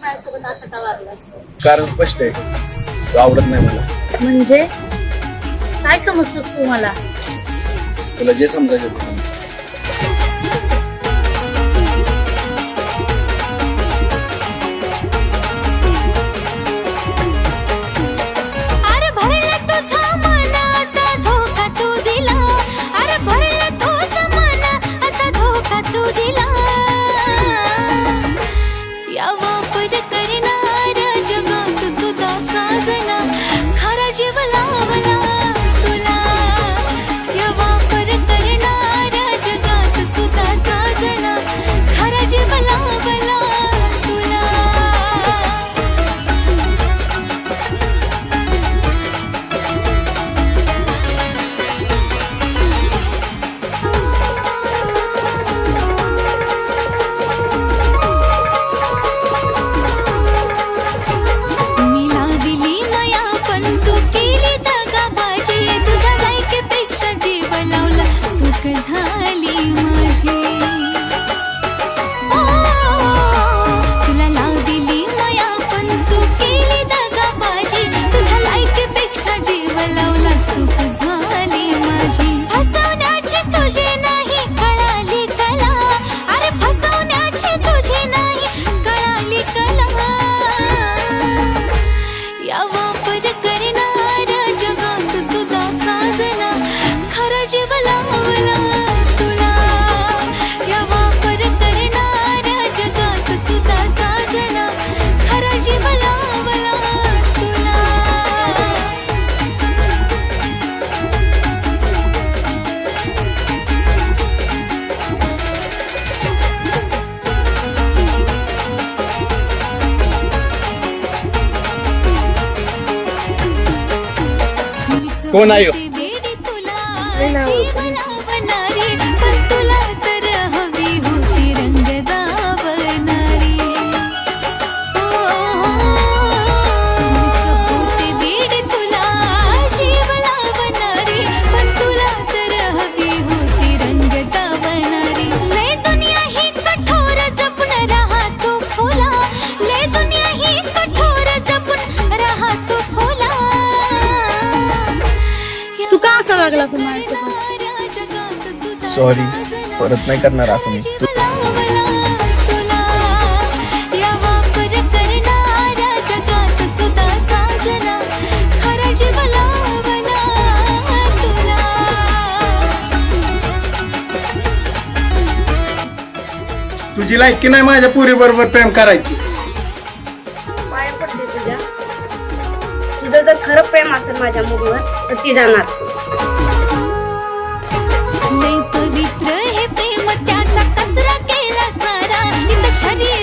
माझ्यासोबत असं का वागलास? कारण स्पष्ट आहे, तू आवडत नाही मला. म्हणजे काय समजतोस तू मला? तुला जे समजायचं ते समज. अरे भरला तुझा मन आता धोका तू दिला. अरे भरला तुझा मन आता धोका तू दिला. या वापर करणाऱ्या जगात सुद्धा साजना खरा जीव लावला तुला. या वापर करणाऱ्या जगात सुद्धा साजना खरा जीव लावला तुला. मी लाविली माया पण तू केली दगाबाजी. तुझ्या लायकीपेक्षा जीव लावला चूक झाली माझी. ओ, तुला लाविली माया पण तू केली दगाबाजी. तुझ्या लायकीपेक्षा जीव लावला चूक झाली माझी. फसवण्याची तुझी नाही कळाली कला. अरे फसवण्याची तुझी नाही कळाली कला. या वापर करणाऱ्या जगात सुद्धा साजना खरा जीव लावला तुला. या वापर करणाऱ्या जगात सुद्धा साजना खरा जीव लावला तुला. कोण आहे ह्यो? वेडी तुला जीव लावणारी पण तुला तर हवी होती रंग दावणारी. मीच होते वेडी तुला जीव लावणारी पण तुला तर हवी होती रंग दावणारी. लय दुनिया ही कठोर जपून राहा तू फुला. लय दुनिया ही कठोर जपून राहा तू फुला. तू का असं वागला पण माझ्यासोबत? सॉरी, परत नाही करणार असं मी. तू या वापर करणाऱ्या जगात सुद्धा साजना खरा जीव लावला तुला. तुझी लायकी नाही माझ्या पुरी बरोबर प्रेम करायची. पाया पडते तुझ्या. तुझं जर खरं प्रेम असेल माझ्या मुलीवर तर ती जाणार. लय पवित्र हे प्रेम त्याचा कचरा केला सारा. इथं शरीर